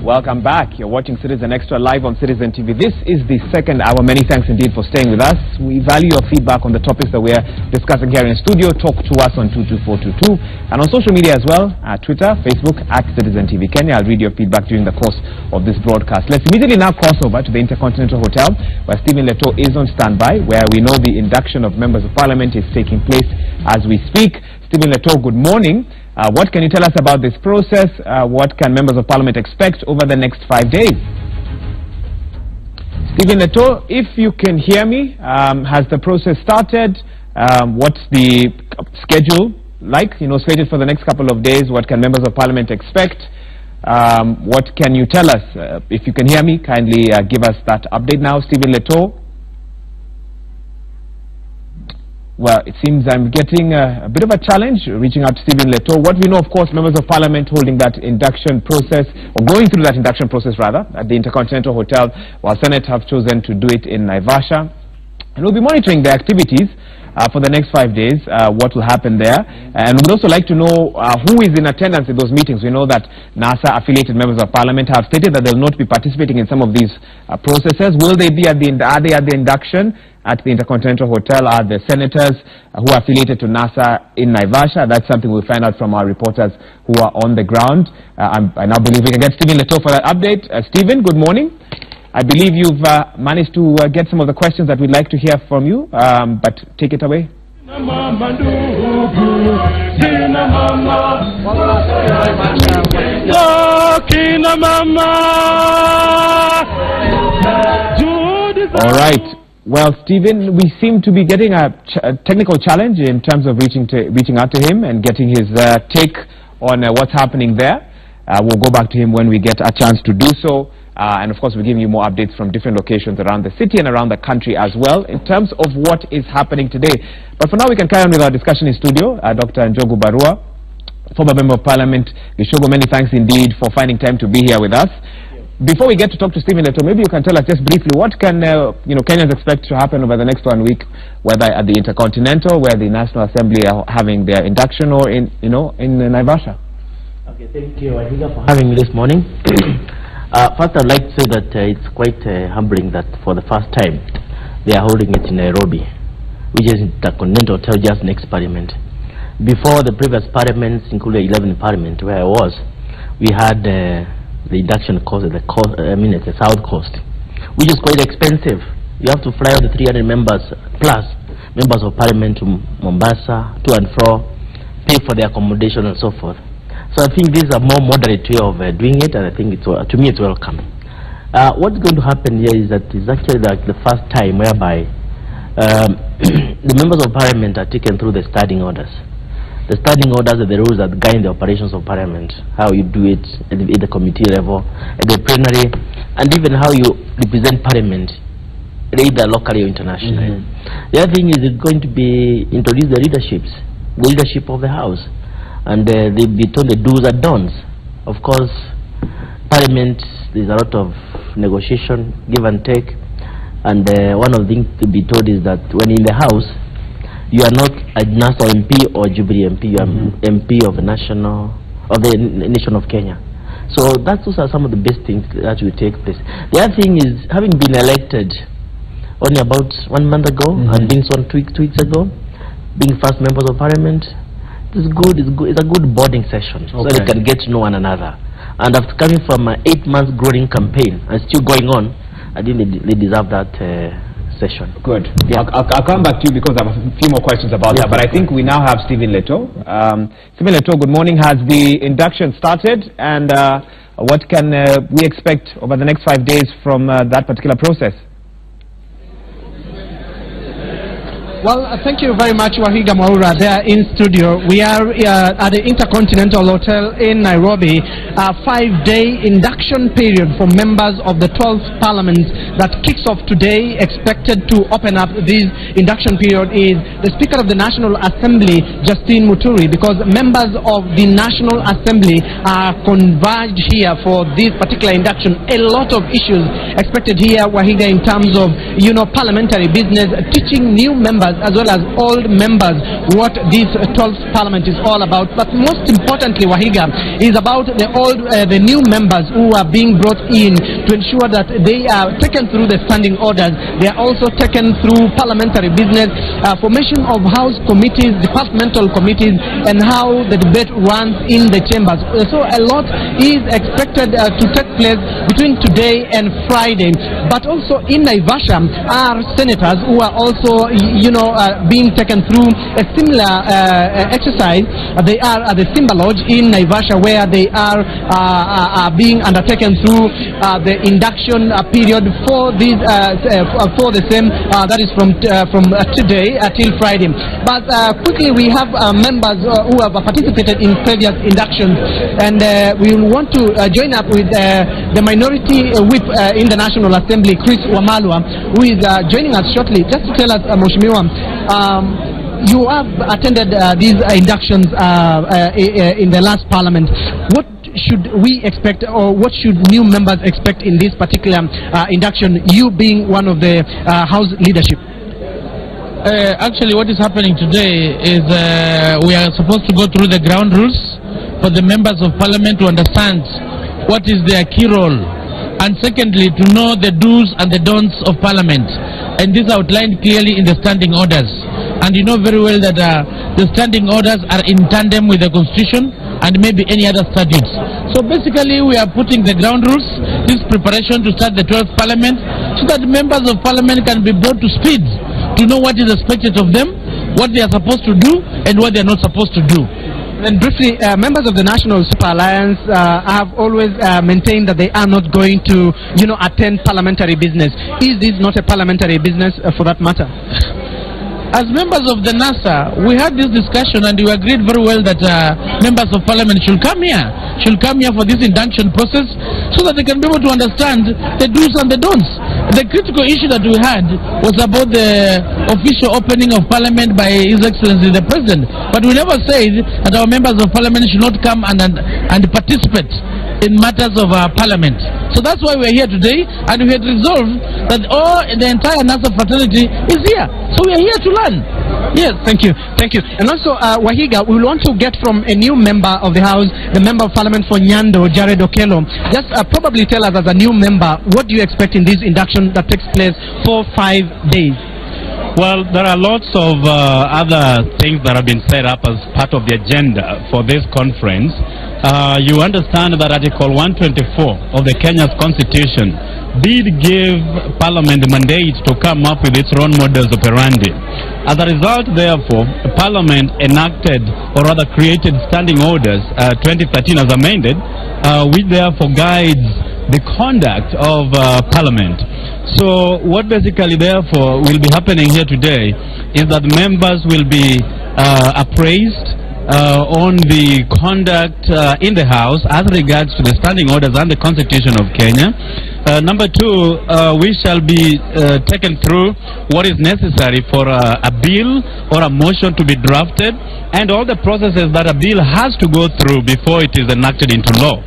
Welcome back. You're watching Citizen Extra live on Citizen TV. This is the second hour. Many thanks indeed for staying with us. We value your feedback on the topics that we're discussing here in studio. Talk to us on 22422 and on social media as well, Twitter, Facebook, @Citizen TV Kenya. I'll read your feedback during the course of this broadcast. Let's immediately now cross over to the Intercontinental Hotel, where Stephen Leto is on standby, where we know the induction of members of parliament is taking place as we speak. Stephen Leto, good morning. What can you tell us about this process? What can members of parliament expect over the next 5 days? Stephen Leto, if you can hear me, has the process started? What's the schedule like, slated for the next couple of days? What can members of parliament expect? What can you tell us? If you can hear me, kindly give us that update now. Stephen Leto. Well, it seems I'm getting a bit of a challenge reaching out to Stephen Leto. What we know, of course, members of parliament holding that induction process, or going through that induction process rather, at the Intercontinental Hotel, while Senate have chosen to do it in Naivasha. And we'll be monitoring the activities for the next 5 days, what will happen there. And we'd also like to know who is in attendance at those meetings. We know that NASA-affiliated members of parliament have stated that they'll not be participating in some of these processes. Will they be are they at the induction at the Intercontinental Hotel? Are the senators who are affiliated to NASA in Naivasha? That's something we'll find out from our reporters who are on the ground. I now believe we can get Stephen Leto for that update. Stephen, good morning. I believe you've managed to get some of the questions that we'd like to hear from you, but take it away. All right. Well, Stephen, we seem to be getting a technical challenge in terms of reaching out to him and getting his take on what's happening there. We'll go back to him when we get a chance to do so. And of course, we're giving you more updates from different locations around the city and around the country as well in terms of what is happening today. But for now, we can carry on with our discussion in studio. Dr. Njogu Barua, former member of parliament. Gishogo, many thanks indeed for finding time to be here with us. Before we get to talk to Stephen Leto, maybe you can tell us just briefly what can Kenyans expect to happen over the next 1 week, whether at the Intercontinental, where the National Assembly are having their induction, or in Naivasha. Okay, thank you, Wahiga, for having me this morning. First, I'd like to say that it's quite humbling that for the first time they are holding it in Nairobi, which is Intercontinental Hotel, just next parliament. Before the previous parliaments, including 11 parliament where I was, we had the induction cost at the South Coast, which is quite expensive. You have to fly out the 300 members plus members of parliament to Mombasa, to and fro, pay for their accommodation and so forth. So I think this is a more moderate way of doing it, and I think to me it's welcome. What's going to happen here is that it's actually like the first time whereby the members of parliament are taken through the standing orders. The standing orders are the rules that guide the operations of parliament, how you do it at the committee level, at the plenary, and even how you represent parliament, either locally or internationally. The other thing is it's going to be introduce the leadership of the house. And they'll be told the do's and don'ts. Of course, parliament, there's a lot of negotiation, give and take. And one of the things to be told is that when in the house, you are not a NASA MP or Jubilee MP, you are MP of the nation of Kenya. So those are some of the best things that will take place. The other thing is, having been elected only about 1 month ago and being sworn 2 weeks ago, being first members of parliament, it's a good boarding session, so they can get to know one another. And after coming from an 8 month growing campaign and still going on, I think they deserve that session. Good. Yeah. I'll come back to you because I have a few more questions about that. But I think we now have Stephen Leto. Stephen Leto, good morning. Has the induction started, and what can we expect over the next 5 days from that particular process? Well, thank you very much, Wahiga Mwaura, there in studio. We are at the Intercontinental Hotel in Nairobi, a 5-day induction period for members of the 12th Parliament that kicks off today, expected to open up these induction period is the Speaker of the National Assembly, Justine Muturi, because members of the National Assembly are converged here for this particular induction. A lot of issues expected here, Wahiga, in terms of, parliamentary business, teaching new members as well as old members what this 12th Parliament is all about. But most importantly, Wahiga, is about the new members who are being brought in to ensure that they are taken through the standing orders. They are also taken through parliamentary business, formation of house committees, departmental committees, and how the debate runs in the chambers. So a lot is expected to take place between today and Friday. But also in Naivasha are senators who are also, being taken through a similar exercise. They are at the Simba Lodge in Naivasha, where they are being undertaken through the induction period for these for the same, that is from today till Friday. But quickly, we have members who have participated in previous inductions, and we will want to join up with the minority whip in the National Assembly, Chris Wamalwa, who is joining us shortly. Just to tell us, Mheshimiwa, you have attended these inductions in the last Parliament. What should we expect, or what should new members expect in this particular induction, you being one of the House leadership? Actually, what is happening today is we are supposed to go through the ground rules for the members of Parliament to understand what is their key role, and secondly, to know the do's and the don'ts of Parliament. And this is outlined clearly in the standing orders. And you know very well that the standing orders are in tandem with the Constitution and maybe any other statutes. So basically, we are putting the ground rules, this preparation to start the 12th Parliament, so that members of Parliament can be brought to speed to know what is expected of them, what they are supposed to do, and what they are not supposed to do. And briefly, members of the National Super Alliance have always maintained that they are not going to, attend parliamentary business. Is this not a parliamentary business for that matter? As members of the NASA, we had this discussion and we agreed very well that members of Parliament should come here for this induction process, so that they can be able to understand the do's and the don'ts. The critical issue that we had was about the official opening of Parliament by His Excellency the President, but we never said that our members of Parliament should not come and participate in matters of Parliament. So that's why we're here today, and we had resolved that the entire NASA fraternity is here. So we are here to learn. Yes, thank you. And also, Wahiga, we want to get from a new member of the House, the Member of Parliament for Nyando, Jared Okello. Just probably tell us, as a new member, what do you expect in this induction that takes place for 5 days? Well, there are lots of other things that have been set up as part of the agenda for this conference. You understand that Article 124 of the Kenya's Constitution did give Parliament the mandate to come up with its own models operandi. As a result, therefore, Parliament enacted, or rather created, standing orders 2013 as amended, which therefore guides the conduct of Parliament. So what basically therefore will be happening here today is that members will be appraised on the conduct in the House as regards to the standing orders and the Constitution of Kenya. Number two, we shall be taken through what is necessary for a bill or a motion to be drafted, and all the processes that a bill has to go through before it is enacted into law.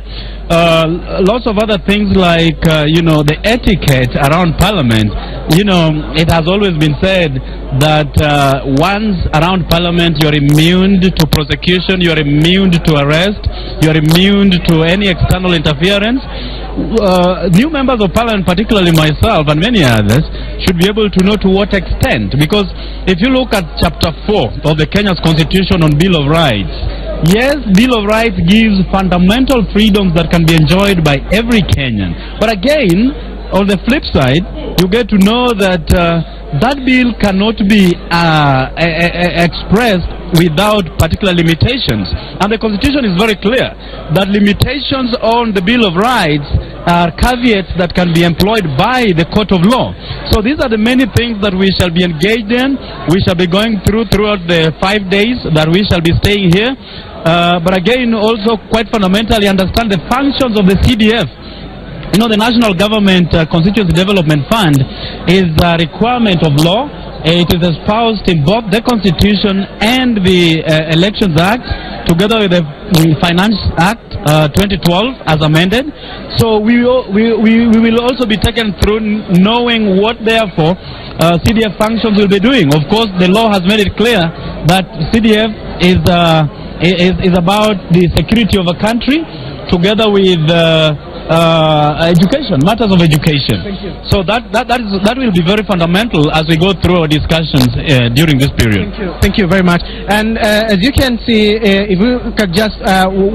Lots of other things like, the etiquette around Parliament. It has always been said that once around Parliament, you're immune to prosecution, you're immune to arrest, you're immune to any external interference. New members of Parliament, particularly myself and many others, should be able to know to what extent. Because if you look at Chapter 4 of the Kenya's Constitution on Bill of Rights, yes, Bill of Rights gives fundamental freedoms that can be enjoyed by every Kenyan. But again, on the flip side, you get to know that that bill cannot be expressed without particular limitations. And the Constitution is very clear that limitations on the Bill of Rights are caveats that can be employed by the court of law. So these are the many things that we shall be engaged in. We shall be going throughout the 5 days that we shall be staying here. But again, also quite fundamentally understand the functions of the CDF. The National Government Constituency Development Fund is a requirement of law it is espoused in both the Constitution and the Elections Act, together with the Finance Act 2012 as amended. So we will also be taken through knowing what therefore CDF functions will be doing. Of course, the law has made it clear that CDF is about the security of a country, together with education, matters of education. So that will be very fundamental as we go through our discussions during this period. Thank you very much. And as you can see, if we could just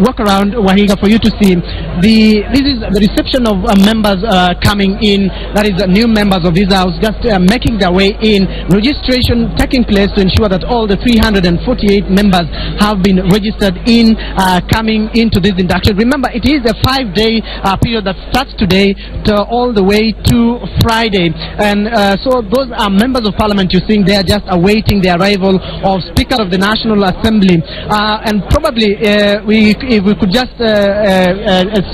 walk around Wahiga for you to see, this is the reception of members coming in, that is new members of this house, just making their way in, registration taking place to ensure that all the 348 members have been registered in, coming into this induction. Remember, it is a 5-day period that starts today to all the way to Friday, and so those are members of parliament you're seeing. They are just awaiting the arrival of Speaker of the National Assembly, and probably if we could just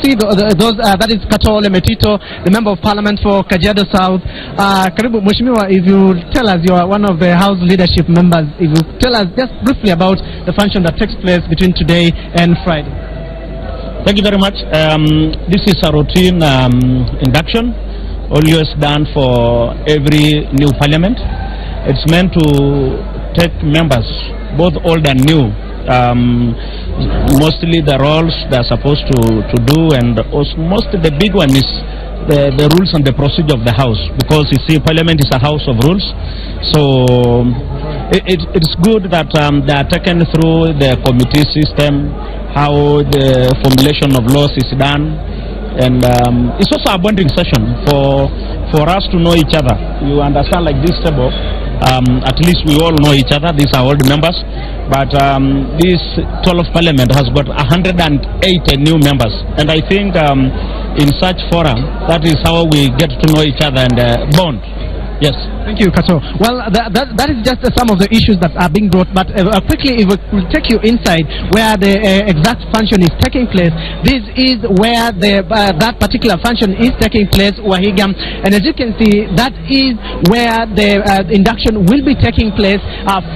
see those that is Katole Metito, the member of parliament for Kajiado South. Karibu Mheshimiwa, if you tell us, you are one of the house leadership members, if you tell us just briefly about the function that takes place between today and Friday. Thank you very much. This is a routine induction, always done for every new parliament. It's meant to take members, both old and new, mostly the roles they're supposed to do, and also mostly the big one is the rules and the procedure of the house, because you see parliament is a house of rules. So it's good that they are taken through the committee system, how the formulation of laws is done, and it's also a bonding session for us to know each other. You understand, like this table, at least we all know each other. These are old members, but this 12th parliament has got 108 new members, and I think in such forum, that is how we get to know each other and bond. Yes. Thank you, Kato. Well, that is just some of the issues that are being brought, but quickly, if we will take you inside where the exact function is taking place. This is where that particular function is taking place, Wahiga, and as you can see, that is where the induction will be taking place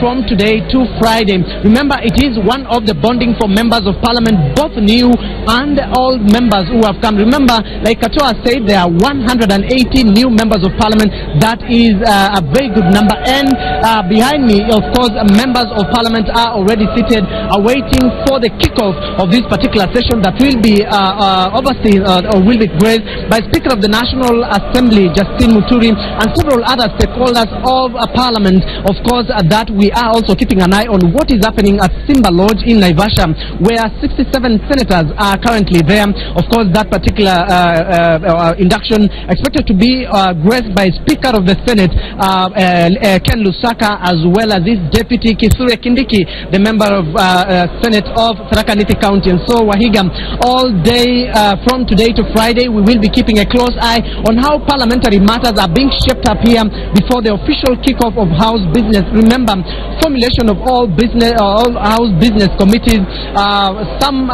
from today to Friday. Remember, it is one of the bonding for members of parliament, both new and old members who have come. Remember, like Kato has said, there are 118 new members of parliament. That is a very good number, and behind me, of course, members of parliament are already seated awaiting for the kickoff of this particular session that will be overseen or will be graced by Speaker of the National Assembly Justine Muturi and several other stakeholders of parliament. Of course, that we are also keeping an eye on what is happening at Simba Lodge in Naivasha, where 67 senators are currently there. Of course, that particular induction expected to be graced by Speaker of the Senate Ken Lusaka, as well as his deputy Kithure Kindiki, the member of Senate of Tharaka Nithi County. And so, Wahiga, all day from today to Friday, we will be keeping a close eye on how parliamentary matters are being shaped up here before the official kickoff of House business. Remember, formulation of all House business committees, some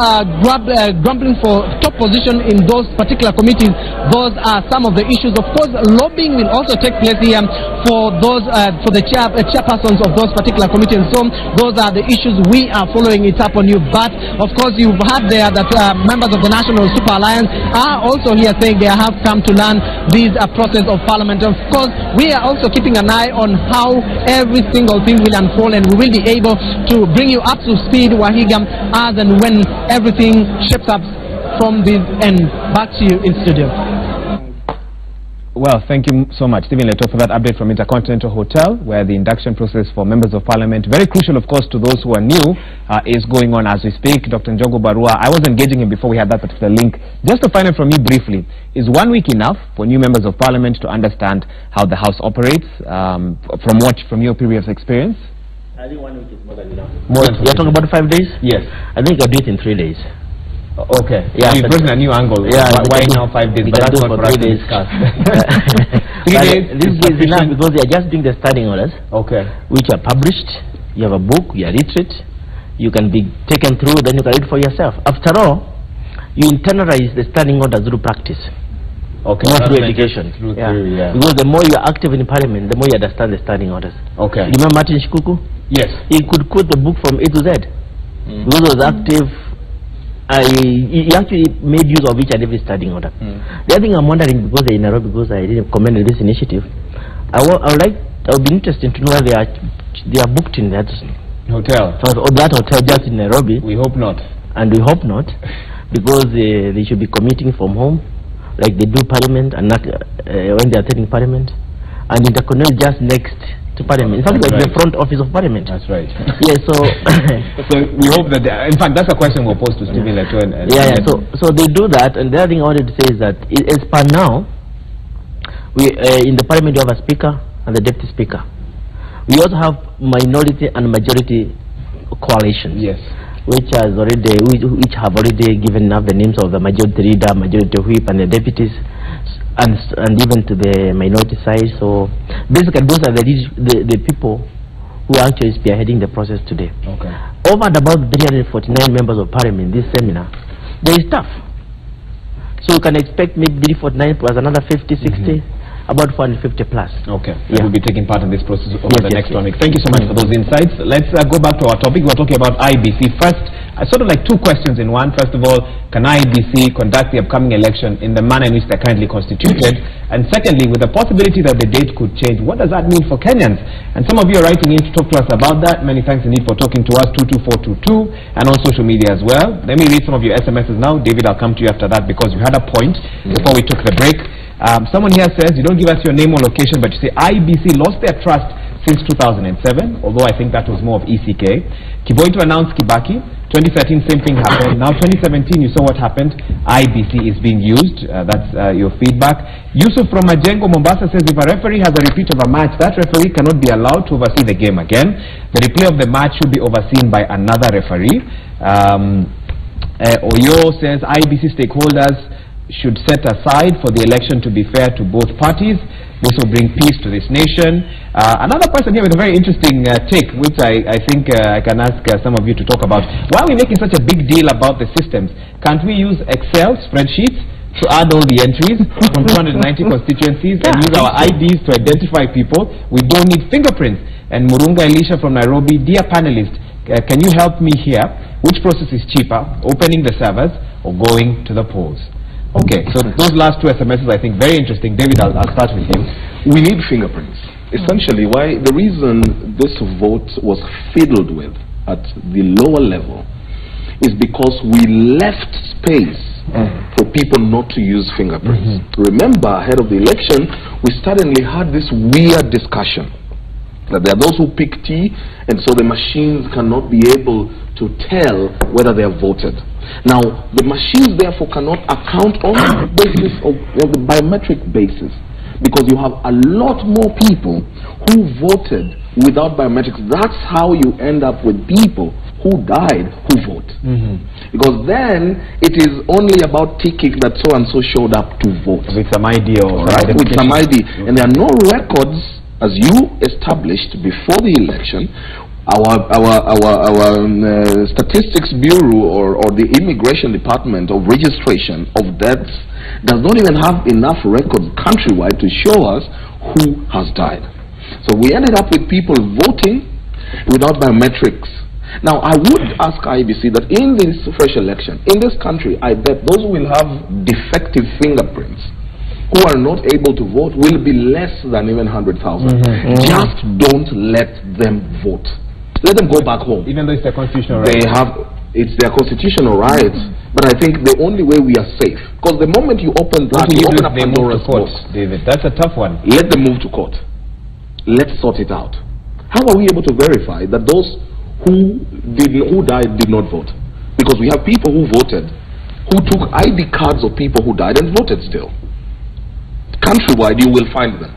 grumbling for top position in those particular committees. Those are some of the issues. Of course, lobbying will also take place here for those for the chairpersons of those particular committees. So those are the issues we are following it up on you. But of course, you've heard there that members of the National Super Alliance are also here saying they have come to learn this process of parliament. Of course, we are also keeping an eye on how every single thing will unfold, and we will be able to bring you up to speed, Wahiga, as and when everything shapes up from this end. Back to you in studio. Well, thank you so much, Stephen Leto, for that update from Intercontinental Hotel, where the induction process for members of parliament, very crucial, of course, to those who are new, is going on as we speak. Dr. Njogo Barua, I was engaging him before we had that particular link. Just to find out from you briefly, is 1 week enough for new members of parliament to understand how the House operates, from your previous experience? I think 1 week is more than enough. You're talking about 5 days? Yes. I think I'll do it in 3 days. Okay. Yeah, you've brought in a new angle. Yeah. Why now 5 days? But that's not for 3 days. 3 days. This is enough because they are just doing the standing orders. Okay. Which are published. You have a book. You are literate. You can be taken through. Then you can read for yourself. After all, you internalize the standing orders through practice. Okay. Not through education. Through theory, yeah. Because the more you are active in parliament, the more you understand the standing orders. Okay. Remember Martin Shikuku? Yes. He could quote the book from A to Z. Because he was active. He actually made use of each and every standing order. The other thing I'm wondering, because they're in Nairobi, because I didn't comment on this initiative, I would be interested to know whether they are booked in that hotel. Or that hotel just in Nairobi. We hope not. And we hope not, because they should be commuting from home, like they do parliament, and not when they are attending parliament. And Intercontinental just next to parliament. In fact, like the front office of parliament. That's right. Yeah, so so we hope that in fact that's a question we'll pose to Stephen Leto. So they do that, and the other thing I wanted to say is that as per now, we in the parliament we have a speaker and the deputy speaker. We also have minority and majority coalitions. Yes. Which have already given up the names of the majority leader, majority whip, and the deputies, and even to the minority side. So basically, those are the people who are actually spearheading the process today. Okay. Over and about 349 members of parliament, this seminar, there is staff. So you can expect maybe 349 plus another 50, 60. About 450 plus. Okay. We'll be taking part in this process over the next 1 week. Thank you so much for those insights. Let's go back to our topic. We're talking about IBC. First, sort of like two questions in one. First of all, can IBC conduct the upcoming election in the manner in which they're currently constituted? And secondly, with the possibility that the date could change, what does that mean for Kenyans? And some of you are writing in to talk to us about that. Many thanks indeed for talking to us, 22422, and on social media as well. Let me read some of your SMSs now. David, I'll come to you after that because you had a point before we took the break. Someone here says, you don't give us your name or location, but you say IBC lost their trust since 2007, although I think that was more of ECK. Kivoito announced Kibaki. 2013, same thing happened. Now 2017, you saw what happened. IBC is being used. That's your feedback. Yusuf from Majengo, Mombasa says, if a referee has a repeat of a match, that referee cannot be allowed to oversee the game again. The replay of the match should be overseen by another referee. Oyo says, IBC stakeholders should set aside for the election to be fair to both parties. This will bring peace to this nation. Another person here with a very interesting take, which I think I can ask some of you to talk about. Why are we making such a big deal about the systems? Can't we use Excel spreadsheets to add all the entries from 290 constituencies and use our IDs to identify people? We don't need fingerprints. And Murunga Elisha from Nairobi, dear panelists, can you help me here? Which process is cheaper, opening the servers or going to the polls? Okay, so those last two SMSs I think very interesting. David, I'll start with you. We need fingerprints. Essentially, the reason this vote was fiddled with at the lower level is because we left space for people not to use fingerprints. Remember, ahead of the election, we suddenly had this weird discussion that there are those who pick T, and so the machines cannot be able to tell whether they have voted. Now, the machines therefore cannot account on the basis of the biometric basis, because you have a lot more people who voted without biometrics. That's how you end up with people who died who vote. Because then it is only about ticking that so and so showed up to vote. With some ID or with some ID. And there are no records, as you established before the election. Our statistics bureau or the immigration department of registration of deaths does not even have enough records countrywide to show us who has died. So we ended up with people voting without biometrics. Now I would ask IBC that in this fresh election, in this country, I bet those who will have defective fingerprints, who are not able to vote, will be less than even 100,000. Just don't let them vote. Let them go back home. Even though it's their constitutional right. It's their constitutional right. But I think the only way we are safe, because the moment you open that, you open up Pandora's box. David, that's a tough one. Let them move to court. Let's sort it out. How are we able to verify that those who died did not vote? Because we have people who voted, who took ID cards of people who died and voted still. Countrywide, you will find them.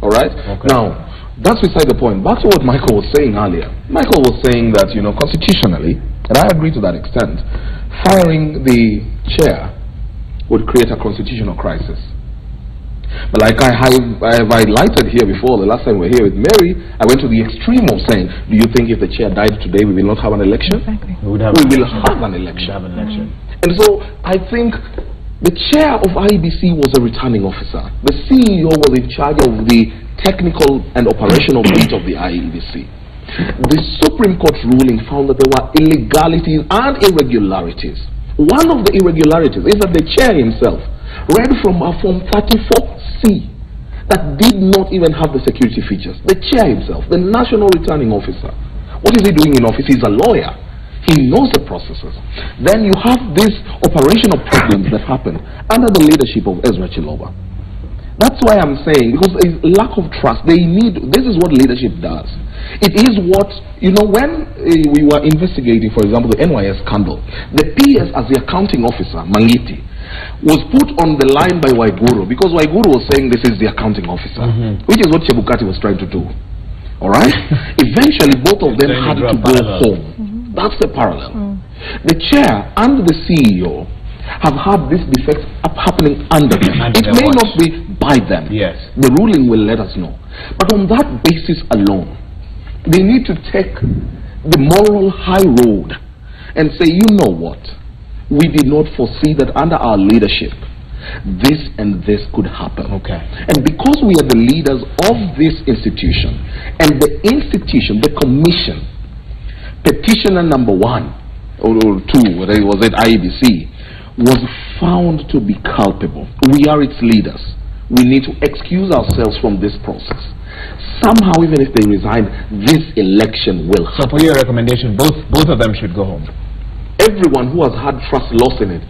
All right? Okay. Now, that's beside the point. Back to what Michael was saying earlier. Michael was saying that, constitutionally, and I agree to that extent, firing the chair would create a constitutional crisis. But like I have highlighted here before, the last time we were here with Mary, I went to the extreme of saying, do you think if the chair died today, we will not have an election? Exactly. We will have an election. And so I think The chair of IEBC was a returning officer. The CEO was in charge of the technical and operational bit of the IEBC. The Supreme Court ruling found that there were illegalities and irregularities. One of the irregularities is that the chair himself read from a Form 34C that did not even have the security features. The chair himself, the national returning officer, what is he doing in office? He's a lawyer. He knows the processes. Then you have these operational problems that happen under the leadership of Ezra Chiloba. That's why I'm saying, because there is lack of trust. They need, this is what leadership does. It is what, you know, when we were investigating, for example, the NYS scandal, the PS as the accounting officer, Mangiti, was put on the line by Waiguru, because Waiguru was saying this is the accounting officer, which is what Chebukati was trying to do. All right? Eventually, both of them had to go home. That's the parallel. The chair and the CEO have had this defect happening under them. It may not be by them. Yes. The ruling will let us know. But on that basis alone, they need to take the moral high road and say, you know what? We did not foresee that under our leadership, this and this could happen. Okay. And because we are the leaders of this institution, and the institution, the commission, petitioner number 1 or 2, whatever was it, IEBC, was found to be culpable. We are its leaders. We need to excuse ourselves from this process. Somehow, even if they resign, this election will happen. So for your recommendation, both of them should go home? Everyone who has had trust lost in it.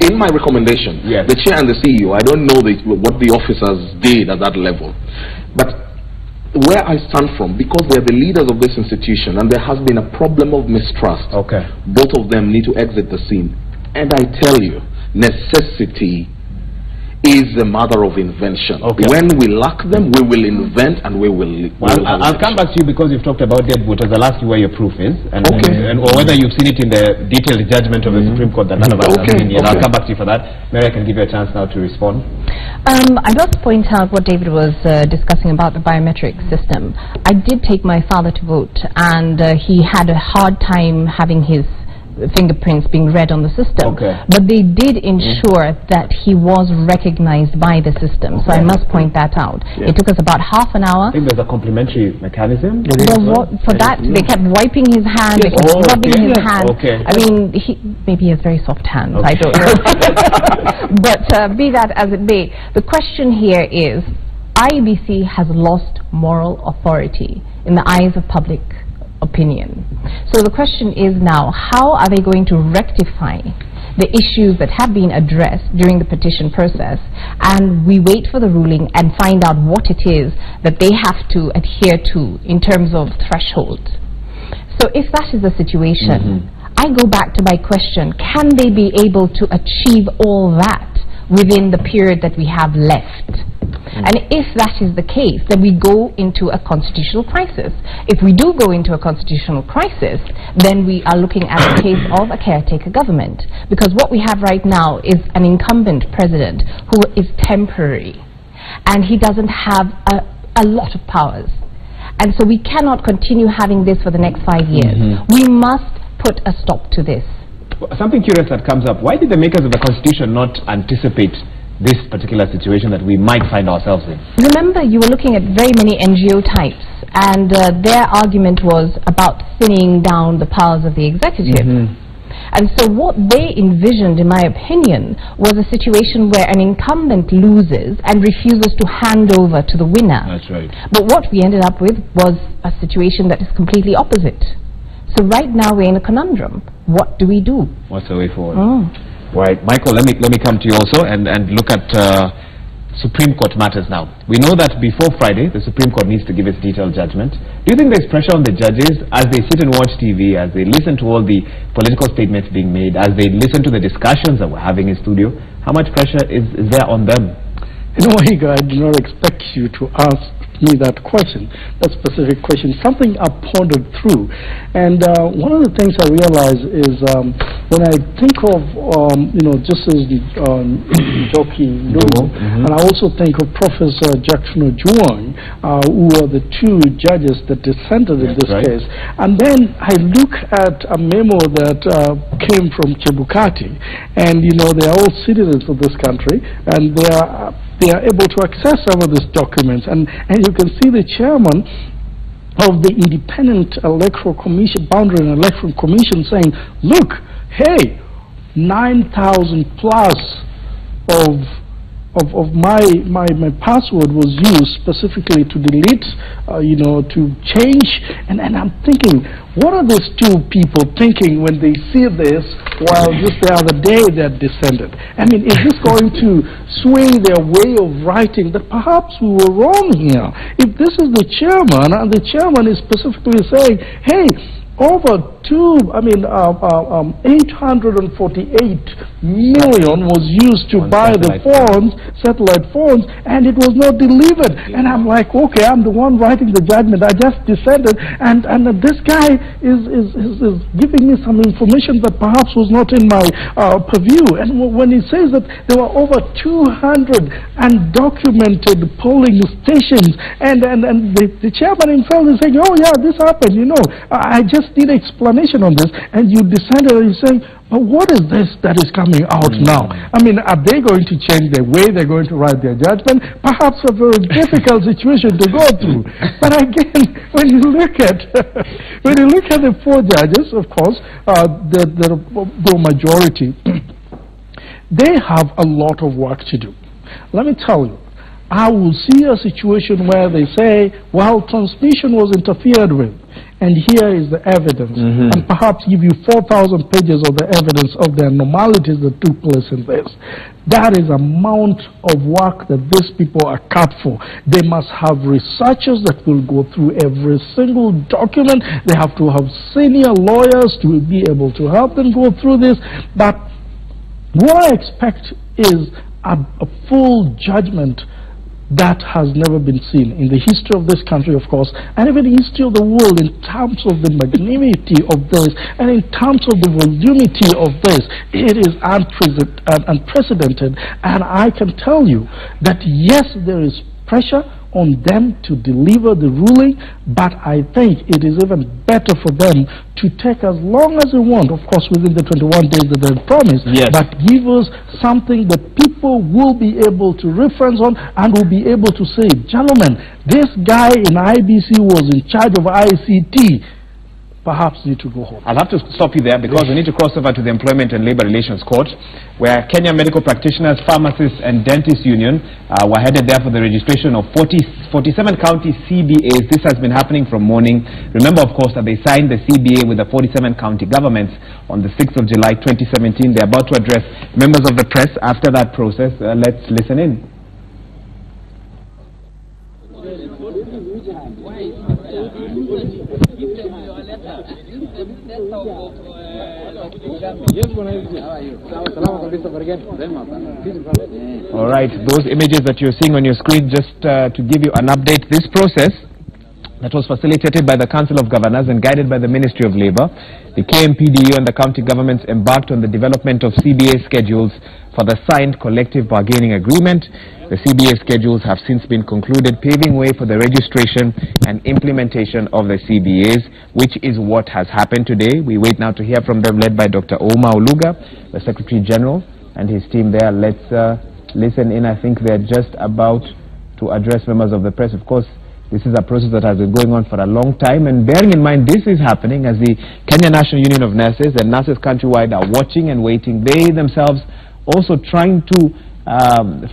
In my recommendation, yes, the chair and the CEO, I don't know what the officers did at that level, but where I stand from, because they are the leaders of this institution and there has been a problem of mistrust, both of them need to exit the scene. And I tell you, necessity is the mother of invention. When we lack them, we will invent and we will... I'll come back to you because you've talked about dead voters. I'll ask you where your proof is, and or whether you've seen it in the detailed judgment of the Supreme Court that none of us have seen yet. I'll come back to you for that. Mary, I can give you a chance now to respond. I'd like to point out what David was discussing about the biometric system. I did take my father to vote, and he had a hard time having his fingerprints being read on the system, but they did ensure that he was recognized by the system, so I must point that out. It took us about half an hour. I think there's a complementary mechanism for that. They kept wiping his hand, they kept rubbing his hand. I mean, maybe he has very soft hands, I don't know. But be that as it may, the question here is, IEBC has lost moral authority in the eyes of public opinion. So the question is now, how are they going to rectify the issues that have been addressed during the petition process, and we wait for the ruling and find out what it is that they have to adhere to in terms of thresholds. So if that is the situation, I go back to my question, can they be able to achieve all that within the period that we have left? And if that is the case, then we go into a constitutional crisis. If we do go into a constitutional crisis, then we are looking at a case of a caretaker government. Because what we have right now is an incumbent president who is temporary, and he doesn't have a lot of powers. And so we cannot continue having this for the next 5 years. We must put a stop to this. Something curious that comes up, why did the makers of the Constitution not anticipate this particular situation that we might find ourselves in? Remember, you were looking at very many NGO types, and their argument was about thinning down the powers of the executive. And so what they envisioned, in my opinion, was a situation where an incumbent loses and refuses to hand over to the winner. That's right. But what we ended up with was a situation that is completely opposite. So right now we're in a conundrum. What do we do? What's the way forward? Right, Michael, let me come to you also and look at Supreme Court matters now. We know that before Friday, the Supreme Court needs to give its detailed judgment. Do you think there's pressure on the judges as they sit and watch TV, as they listen to all the political statements being made, as they listen to the discussions that we're having in studio? How much pressure is there on them? You know, Higa, I do not expect you to ask me that question, that specific question, something I pondered through. And one of the things I realize is when I think of, Justice Joki Ndungu, and I also think of Professor Jackson Ojuang, who are the two judges that dissented in this case. And then I look at a memo that came from Chebukati, and they are all citizens of this country, and they are able to access some of these documents, and you can see the chairman of the Independent Electoral Commission, Boundary and Electoral Commission, saying, look, hey, 9,000 plus of my password was used specifically to delete, to change, and I'm thinking, what are these two people thinking when they see this, while just the other day they're dissented? I mean, is this going to swing their way of writing that perhaps we were wrong here? If this is the chairman, and the chairman is specifically saying, hey, over 848 million was used to buy the phones, satellite phones, and it was not delivered. And I'm like, okay, I'm the one writing the judgment. I just dissented, and this guy is giving me some information that perhaps was not in my purview. And when he says that there were over 200 undocumented polling stations, and the chairman himself is saying, oh yeah, this happened, I just need explanation on this, and you decided, and you say, but what is this that is coming out now? I mean, are they going to change the way they're going to write their judgment? Perhaps a very difficult situation to go through. But again, when you look at the four judges, of course, the majority, they have a lot of work to do. Let me tell you, I will see a situation where they say, well, transmission was interfered with, and here is the evidence, and perhaps give you 4,000 pages of the evidence of the anomalies that took place in this. That is amount of work that these people are cut for. They must have researchers that will go through every single document. They have to have senior lawyers to be able to help them go through this. But what I expect is a full judgment that has never been seen in the history of this country, of course, and even the history of the world, in terms of the magnanimity of this, and in terms of the volumity of this. It is unprecedented, and I can tell you that yes, there is pressure on them to deliver the ruling, but I think it is even better for them to take as long as they want, of course within the 21 days that they promised, but give us something that people will be able to reference on, and will be able to say, gentlemen, this guy in IBC was in charge of ICT. Perhaps need to go home. I'll have to stop you there, because we need to cross over to the Employment and Labor Relations Court, where Kenya Medical Practitioners, Pharmacists and Dentists Union were headed there for the registration of 47 county CBAs. This has been happening from morning. Remember, of course, that they signed the CBA with the 47 county governments on the 6th of July 2017. They're about to address members of the press after that process. Let's listen in. All right, those images that you're seeing on your screen, just to give you an update, this process that was facilitated by the Council of Governors and guided by the Ministry of Labour, the KMPDU and the county governments embarked on the development of CBA schedules for the signed collective bargaining agreement. The CBA schedules have since been concluded, paving way for the registration and implementation of the CBAs, which is what has happened today. We wait now to hear from them, led by Dr. Oma Oluga, the Secretary General, and his team there. Let's listen in. I think they're just about to address members of the press. Of course, this is a process that has been going on for a long time, and bearing in mind this is happening as the Kenya National Union of Nurses and nurses countrywide are watching and waiting. They themselves also trying to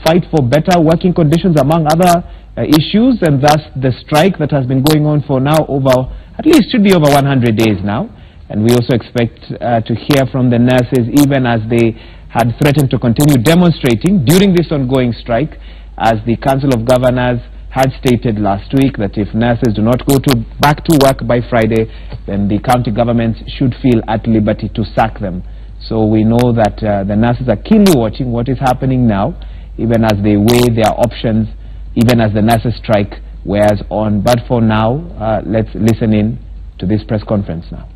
fight for better working conditions, among other issues, and thus the strike that has been going on for now over, at least should be over 100 days now. And we also expect to hear from the nurses, even as they had threatened to continue demonstrating during this ongoing strike, as the Council of Governors had stated last week that if nurses do not go back to work by Friday, then the county governments should feel at liberty to sack them. So we know that the nurses are keenly watching what is happening now, even as they weigh their options, even as the nurses strike wears on. But for now, let's listen in to this press conference now.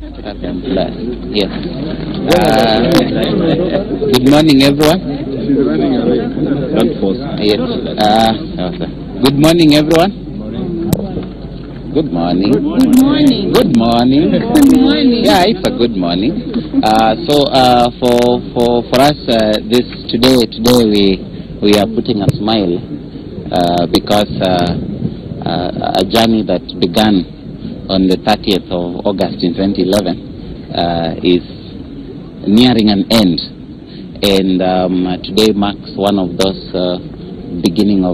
Yes. Good morning, everyone. Yes. Good morning, everyone. Good morning. Good morning. Good morning. Good morning. Yeah, it's a good morning. For us, today we are putting a smile because a journey that began on the 30th of August in 2011 is nearing an end, and today marks one of those beginning of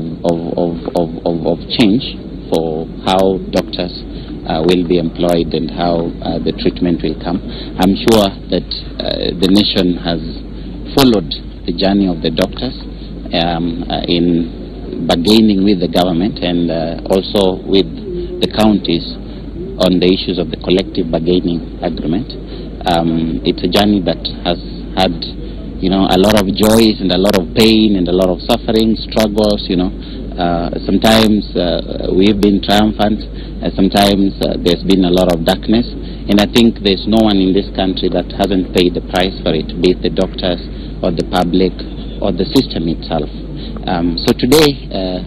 change for how doctors will be employed and how the treatment will come. I'm sure that the nation has followed the journey of the doctors in bargaining with the government and also with the counties on the issues of the collective bargaining agreement. It's a journey that has had, a lot of joys and a lot of pain and a lot of suffering, struggles, sometimes we've been triumphant, sometimes there's been a lot of darkness, and I think there's no one in this country that hasn't paid the price for it, be it the doctors or the public or the system itself. So today,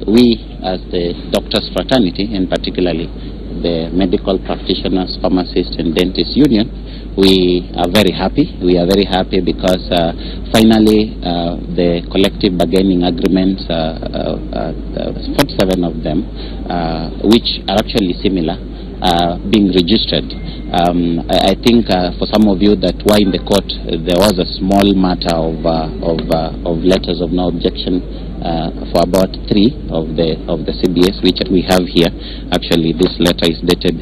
we as the doctors fraternity, and particularly the Medical Practitioners, Pharmacists and Dentists Union, we are very happy. We are very happy because finally the collective bargaining agreements, 47 of them, which are actually similar, being registered. I think for some of you that were in the court, there was a small matter of letters of no objection for about 3 of the CBS, which we have here. Actually, this letter is dated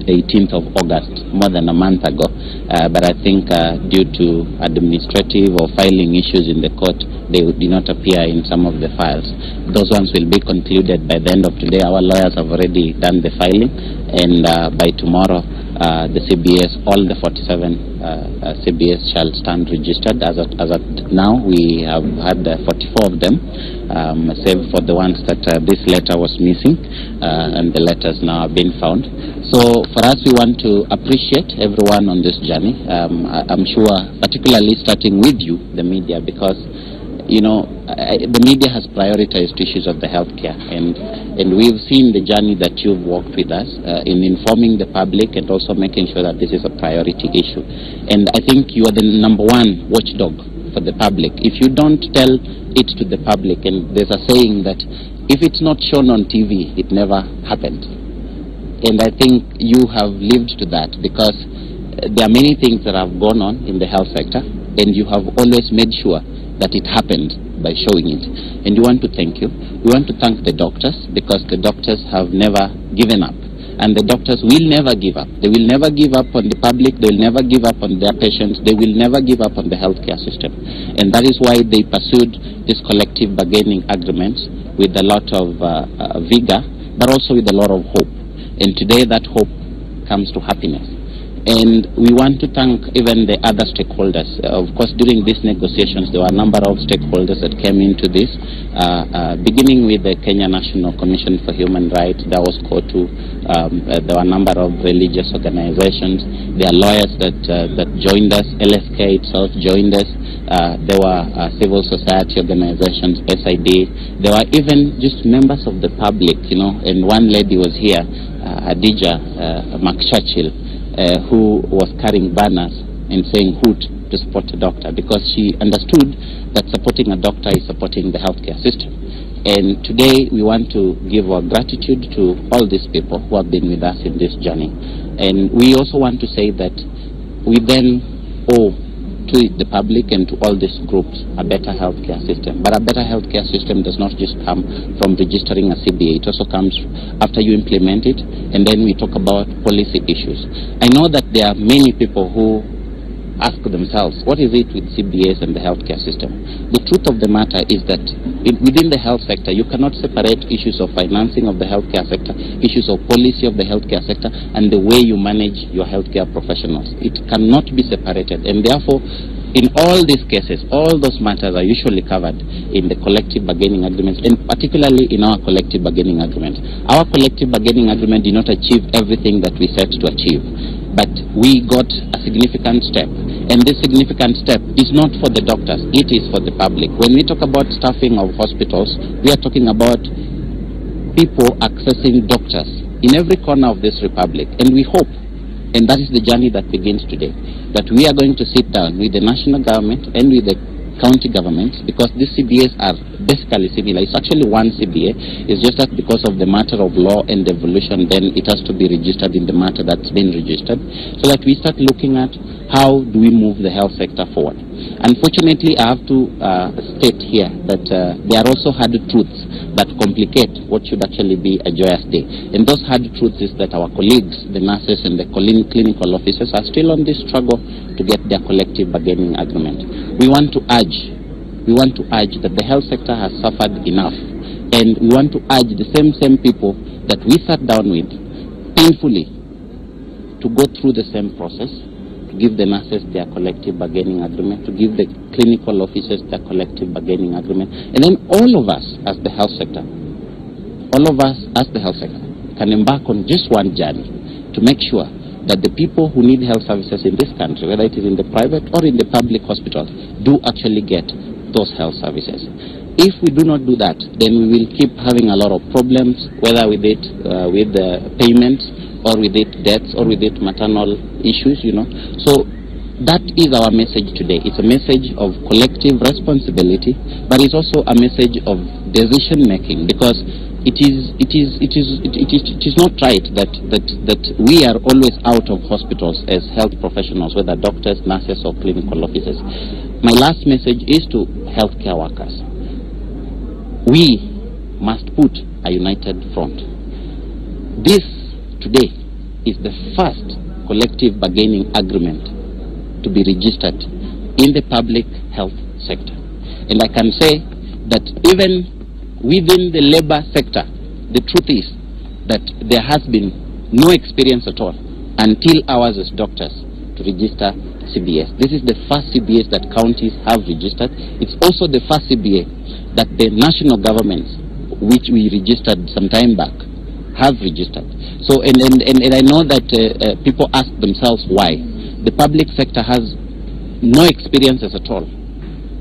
18th of August, more than a month ago. But I think due to administrative or filing issues in the court, they did not appear in some of the files. Those ones will be concluded by the end of today. Our lawyers have already done the filing, and by tomorrow, the CBS, all the 47 CBS shall stand registered. As at now, we have had 44 of them, save for the ones that this letter was missing, and the letters now have been found. So for us, we want to appreciate everyone on this journey. I'm sure, particularly starting with you, the media, because the media has prioritized issues of the healthcare, and we've seen the journey that you've walked with us in informing the public and also making sure that this is a priority issue. And I think you are the #1 watchdog for the public. If you don't tell it to the public, and there's a saying that if it's not shown on TV, it never happened. And I think you have lived to that, because there are many things that have gone on in the health sector, and you have always made sure that it happened by showing it. And we want to thank you. We want to thank the doctors, because the doctors have never given up. And the doctors will never give up. They will never give up on the public. They will never give up on their patients. They will never give up on the healthcare system. And that is why they pursued these collective bargaining agreements with a lot of vigor, but also with a lot of hope. And today that hope comes to happiness. And we want to thank even the other stakeholders. Of course, during these negotiations, there were a number of stakeholders that came into this, beginning with the Kenya National Commission for Human Rights, that was COTU. There were a number of religious organizations. There are lawyers that joined us. LSK itself joined us. There were civil society organizations, SID. There were even just members of the public, and one lady was here, Adija McChurchill, who was carrying banners and saying "Hoot" to support a doctor, because she understood that supporting a doctor is supporting the healthcare system. And today we want to give our gratitude to all these people who have been with us in this journey. And we also want to say that we then owe to the public and to all these groups a better healthcare system. But a better healthcare system does not just come from registering a CBA. It also comes after you implement it, and then we talk about policy issues. I know that there are many people who ask themselves, what is it with CBAs and the healthcare system? The truth of the matter is that within the health sector, you cannot separate issues of financing of the healthcare sector, issues of policy of the healthcare sector, and the way you manage your healthcare professionals. It cannot be separated, and therefore In all these cases, all those matters are usually covered in the collective bargaining agreements, and particularly in our collective bargaining agreement. Our collective bargaining agreement did not achieve everything that we set to achieve, but we got a significant step. And this significant step is not for the doctors, it is for the public. When we talk about staffing of hospitals, we are talking about people accessing doctors in every corner of this republic. And we hope, and that is the journey that begins today, that we are going to sit down with the national government and with the county governments, because these CBAs are basically similar. It's actually one CBA. It's just that because of the matter of law and evolution, then it has to be registered in the matter that's been registered, so that we start looking at how do we move the health sector forward. Unfortunately, I have to state here that there are also hard truths that complicate what should actually be a joyous day. And those hard truths is that our colleagues, the nurses and the clinical officers, are still on this struggle to get their collective bargaining agreement. We want to urge that the health sector has suffered enough, and we want to urge the same people that we sat down with painfully to go through the same process, to give the nurses their collective bargaining agreement, to give the clinical officers their collective bargaining agreement, and then all of us as the health sector can embark on just one journey to make sure that the people who need health services in this country, whether it is in the private or in the public hospital, do actually get those health services. If we do not do that, then we will keep having a lot of problems, whether with it, with the payments, or with it deaths, or with it maternal issues, So that is our message today. It's a message of collective responsibility, but it's also a message of decision making, because it is not right that we are always out of hospitals as health professionals, whether doctors, nurses, or clinical officers. My last message is to healthcare workers. We must put a united front. This today is the first collective bargaining agreement to be registered in the public health sector. And I can say that even within the labor sector, the truth is that there has been no experience at all until ours as doctors to register CBS. This is the first CBS that counties have registered. It's also the first CBA that the national governments, which we registered some time back, have registered. So, and I know that people ask themselves why. The public sector has no experiences at all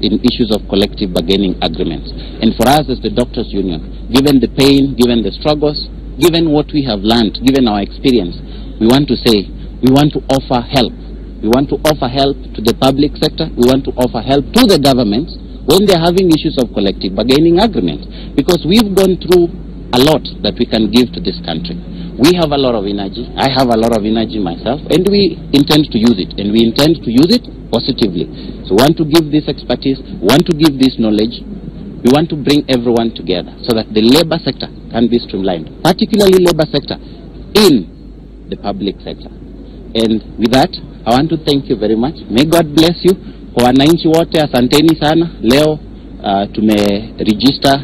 in issues of collective bargaining agreements. And for us as the Doctors Union, given the pain, given the struggles, given what we have learned, given our experience, we want to say, we want to offer help. We want to offer help to the public sector. We want to offer help to the governments when they're having issues of collective bargaining agreements. Because we've gone through a lot that we can give to this country. We have a lot of energy. I have a lot of energy myself, and we intend to use it, and we intend to use it positively. So we want to give this expertise, we want to give this knowledge, we want to bring everyone together so that the labor sector can be streamlined, particularly labor sector in the public sector. And with that, I want to thank you very much. May God bless you. Kwa wananchi wote, asanteni sana. Leo tumeregister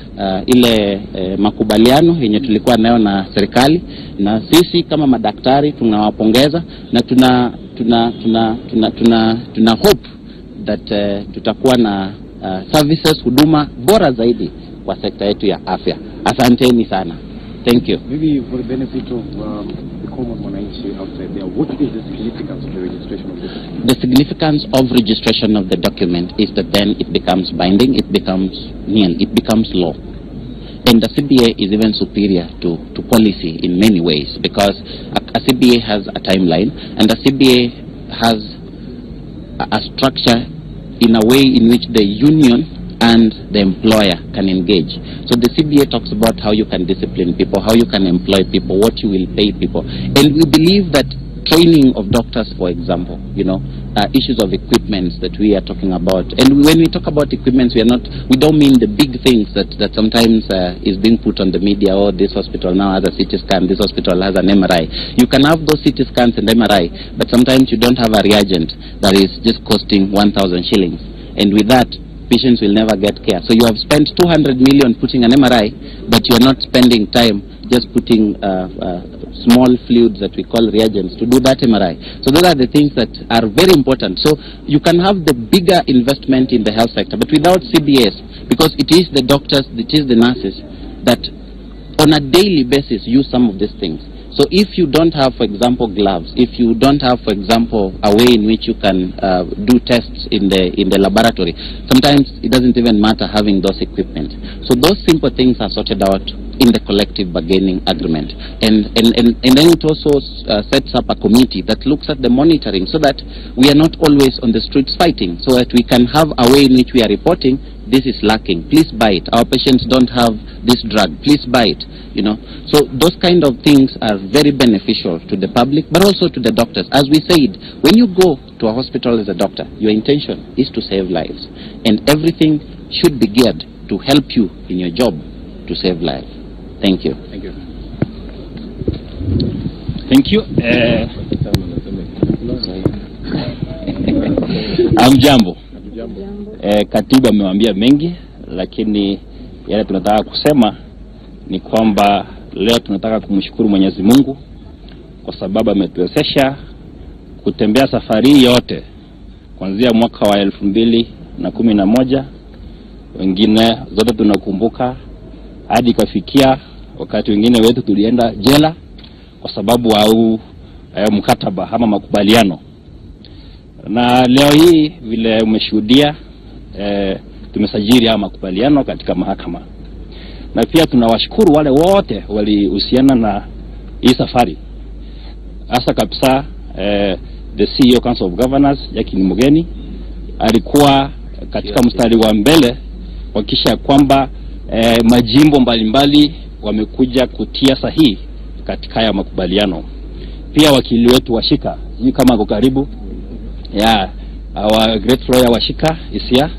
ile makubaliano yenye tulikuwa nayo na serikali, na sisi kama madaktari tunawapongeza, na tuna hope that tutakuwa na services, huduma bora zaidi kwa sekta yetu ya afya. Asanteni sana. Thank you. Maybe for the benefit of the common Mwananchi outside there, what is the significance of the registration of this document? The significance of registration of the document is that then it becomes binding, it becomes it becomes law. And the CBA is even superior to policy in many ways, because a CBA has a timeline, and the CBA has a structure in a way in which the union and the employer can engage. So the CBA talks about how you can discipline people, how you can employ people, what you will pay people. And we believe that training of doctors, for example, issues of equipments that we are talking about. And when we talk about equipments, we don't mean the big things that sometimes is being put on the media. Oh, this hospital now has a CT scan, this hospital has an MRI. You can have those CT scans and MRI, but sometimes you don't have a reagent that is just costing 1,000 shillings. And with that, patients will never get care. So you have spent 200 million putting an MRI, but you are not spending time just putting small fluids that we call reagents to do that MRI. So those are the things that are very important. So you can have the bigger investment in the health sector, but without CBS, because it is the doctors, it is the nurses that on a daily basis use some of these things. So if you don't have, for example, gloves, if you don't have, for example, a way in which you can do tests in the laboratory, sometimes it doesn't even matter having those equipment. So those simple things are sorted out in the collective bargaining agreement. And then it also sets up a committee that looks at the monitoring so that we are not always on the streets fighting, so that we can have a way in which we are reporting, this is lacking, please buy it. Our patients don't have this drug, please buy it. You know, so those kind of things are very beneficial to the public, but also to the doctors. As we said, when you go to a hospital as a doctor, your intention is to save lives, and everything should be geared to help you in your job to save lives. Thank you. Thank you. Thank you. Amjambo. Katibu amewambia mengi, lakini yale tunataka kusema ni kwamba leo tunataka kumshukuru Mwenyezi Mungu kwa sababu ametuwezesha kutembea safari yote kuanzia mwaka wa 2011, wengine zote tunakumbuka, hadi kafikia wakati wengine wetu tulienda jela kwa sababu au mkataba ama makubaliano. Na leo hii vile umeshuhudia tumesajili haya makubaliano katika mahakama. Na pia tunawashukuru wale wote walihusiana na hii safari. Hasa kabisa the CEO Council of Governors Jackie Mugeni alikuwa katika mstari wa mbele kuhakikisha kwamba majimbo mbalimbali wamekuja kutia sahihi katika haya makubaliano. Pia wakili wetu Washika, hii kama ako karibu, our great lawyer Washika Isia,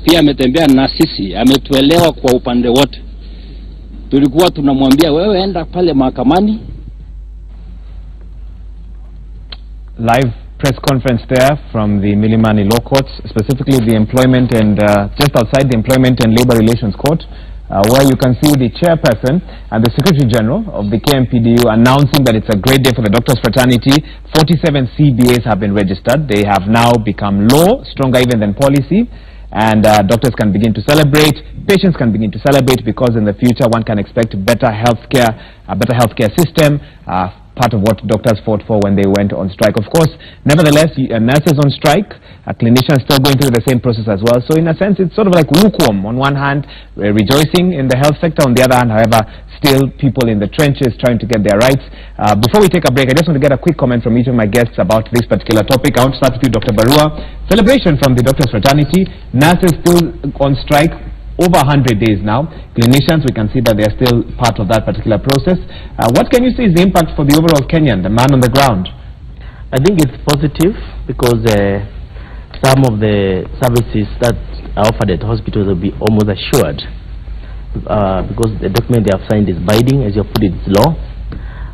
pia ametembea na sisi, ametuelewa kwa upande wote. Tulikuwa tunamwambia wewe enda pale mahakamani. Live press conference there from the Milimani Law Courts, specifically the Employment and just outside the Employment and Labor Relations Court, where you can see the chairperson and the Secretary General of the KMPDU announcing that it's a great day for the doctors fraternity. 47 CBAs have been registered. They have now become law, stronger even than policy. And doctors can begin to celebrate, patients can begin to celebrate, because in the future one can expect better healthcare, a better healthcare system, part of what doctors fought for when they went on strike. Of course, nevertheless, nurses on strike, clinicians still going through the same process as well. So in a sense, it's sort of like lukewarm. On one hand, we're rejoicing in the health sector. On the other hand, however, still people in the trenches trying to get their rights. Before we take a break, I just want to get a quick comment from each of my guests about this particular topic. I want to start with you, Dr. Barua. Celebration from the doctors fraternity. Nurses still on strike over 100 days now. Clinicians, we can see that they are still part of that particular process. What can you see is the impact for the overall Kenyan, the man on the ground? I think it's positive because some of the services that are offered at hospitals will be almost assured because the document they have signed is binding, as you put it, it's law.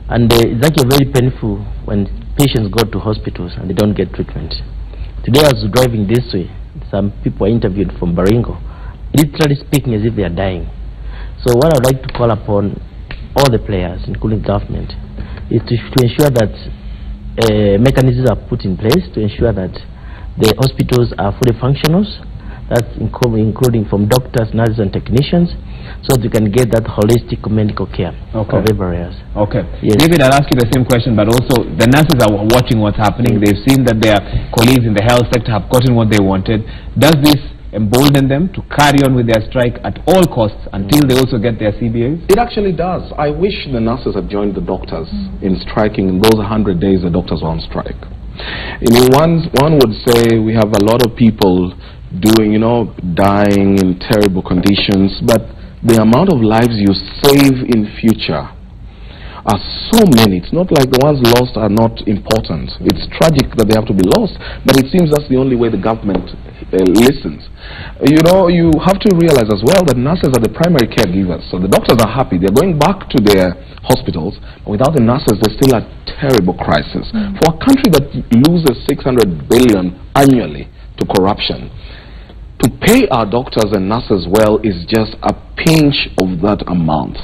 And it's actually very painful when patients go to hospitals and they don't get treatment. Today I was driving this way. Some people are interviewed from Baringo, literally speaking as if they are dying. So what I would like to call upon all the players, including government, is to ensure that mechanisms are put in place to ensure that the hospitals are fully functional. That's including from doctors, nurses and technicians, so they can get that holistic medical care of every areas. Okay. Yes. David, I'll ask you the same question, but also the nurses are watching what's happening. They've seen that their colleagues in the health sector have gotten what they wanted. Does this embolden them to carry on with their strike at all costs until they also get their CBAs? It actually does. I wish the nurses had joined the doctors in striking in those 100 days the doctors were on strike. You know, one would say we have a lot of people doing, dying in terrible conditions, but the amount of lives you save in future are so many. It's not like the ones lost are not important. It's tragic that they have to be lost, but it seems that's the only way the government listens. You have to realize as well that nurses are the primary caregivers. So the doctors are happy. They're going back to their hospitals. But without the nurses, there's still a terrible crisis. For a country that loses 600 billion annually to corruption, to pay our doctors and nurses well is just a pinch of that amount.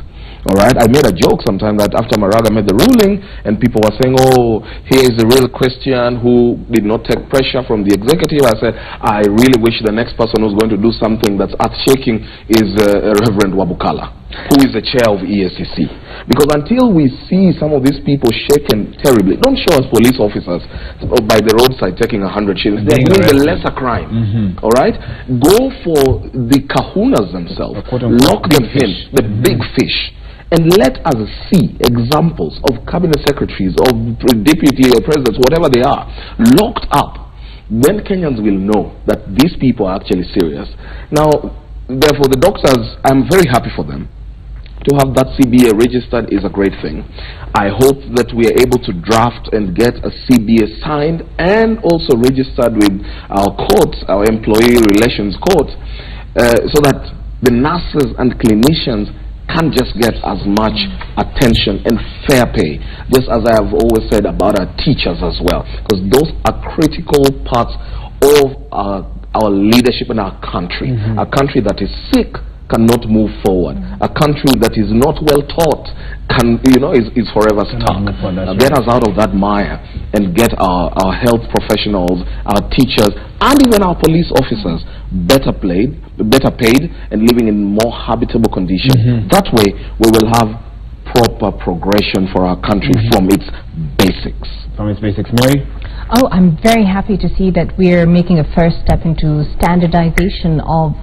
All right, I made a joke sometime that after Maraga made the ruling and people were saying, oh, here is a real Christian who did not take pressure from the executive. I said, I really wish the next person who's going to do something that's earth-shaking is Reverend Wabukala, who is the chair of EACC. Because until we see some of these people shaken terribly, don't show us police officers by the roadside taking 100 shillings. They're doing the lesser crime. All right? Go for the kahunas themselves. Lock them in, the big fish. And let us see examples of cabinet secretaries, of deputy presidents, whatever they are, locked up. Then Kenyans will know that these people are actually serious. Now, therefore, the doctors, I'm very happy for them. To have that CBA registered is a great thing. I hope that we are able to draft and get a CBA signed and also registered with our courts, our employee relations court, so that the nurses and clinicians can't just get as much attention and fair pay, just as I have always said about our teachers as well, because those are critical parts of our leadership in our country. A country that is sick cannot move forward. A country that is not well taught is forever stuck. Now get us out of that mire and get our health professionals, our teachers, and even our police officers better paid and living in more habitable conditions. That way we will have proper progression for our country from its basics. Mary? Oh, I'm very happy to see that we're making a first step into standardization of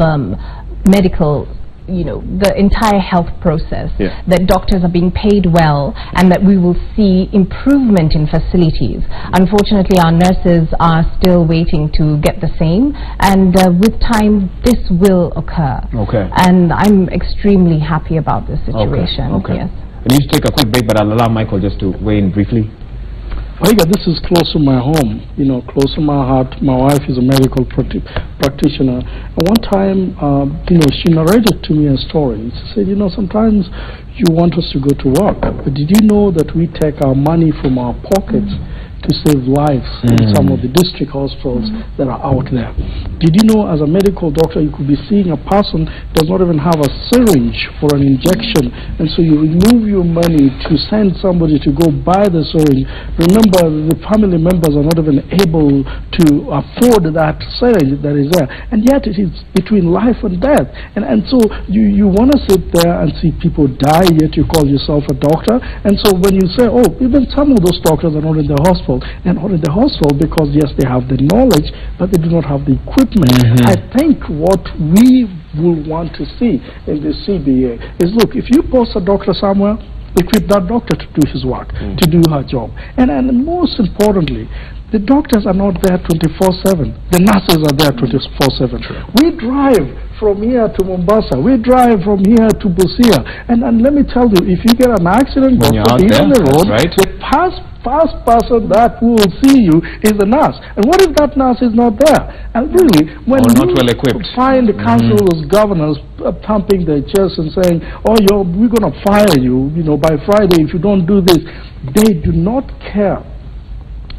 medical, the entire health process, that doctors are being paid well and that we will see improvement in facilities. Unfortunately, our nurses are still waiting to get the same, and with time this will occur. And I'm extremely happy about this situation. Yes. I need to take a quick break, but I'll allow Michael just to weigh in briefly. This is close to my home, close to my heart. My wife is a medical practitioner. And one time, she narrated to me a story. She said, sometimes you want us to go to work, but did you know that we take our money from our pockets to save lives in some of the district hospitals that are out there? Did you know, as a medical doctor, you could be seeing a person does not even have a syringe for an injection, and so you remove your money to send somebody to go buy the syringe. Remember, the family members are not even able to afford that syringe that is there, and yet it is between life and death. And so you want to sit there and see people die, yet you call yourself a doctor. And so when you say, oh, even some of those doctors are not in the hospital, they're not in the hospital because, yes, they have the knowledge, but they do not have the equipment. I think what we will want to see in the CBA is, look, if you post a doctor somewhere, equip that doctor to do his work, to do her job. And most importantly, the doctors are not there 24/7. The nurses are there 24/7. We drive from here to Mombasa. We drive from here to Busia. And let me tell you, if you get an accident, on the road, the first person that will see you is the nurse. And what if that nurse is not there? And really, when you find the council's governors pumping their chest and saying, oh, we're going to fire you, by Friday if you don't do this, they do not care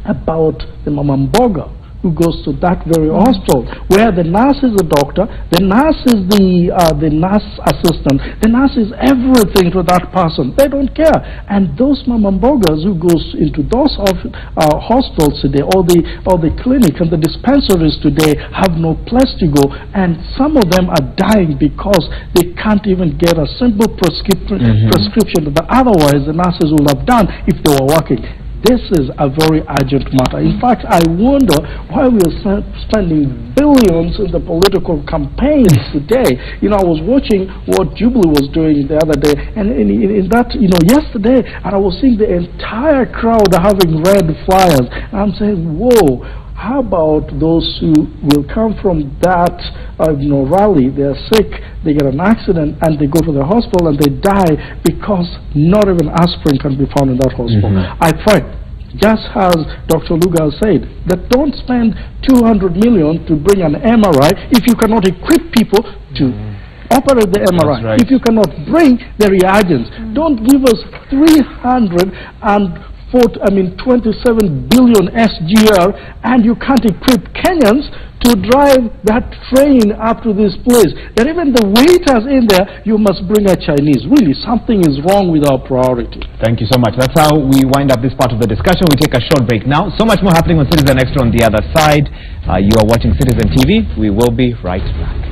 about the mamamboga who goes to that very hospital, where the nurse is the doctor, the nurse is the nurse assistant, the nurse is everything to that person. They don't care. And those mamambogas who goes into those hospitals today, or the clinic and the dispensaries today, have no place to go, and some of them are dying because they can't even get a simple prescription that otherwise the nurses would have done if they were working. This is a very urgent matter. In fact, I wonder why we are spending billions in the political campaigns today. I was watching what Jubilee was doing the other day, and in that, yesterday, and I was seeing the entire crowd having red flyers. And I'm saying, whoa, how about those who will come from that rally? They're sick, they get an accident, and they go to the hospital and they die because not even aspirin can be found in that hospital. I fight, just as Dr. Luga said, that don't spend 200 million to bring an MRI if you cannot equip people to operate the MRI. If you cannot bring the reagents, don't give us 27 billion SGR and you can't equip Kenyans to drive that train up to this place, that even the waiters in there, you must bring a Chinese. Really, something is wrong with our priority. Thank you so much. That's how we wind up this part of the discussion. We take a short break now. So much more happening on Citizen Extra on the other side. You are watching Citizen TV. We will be right back.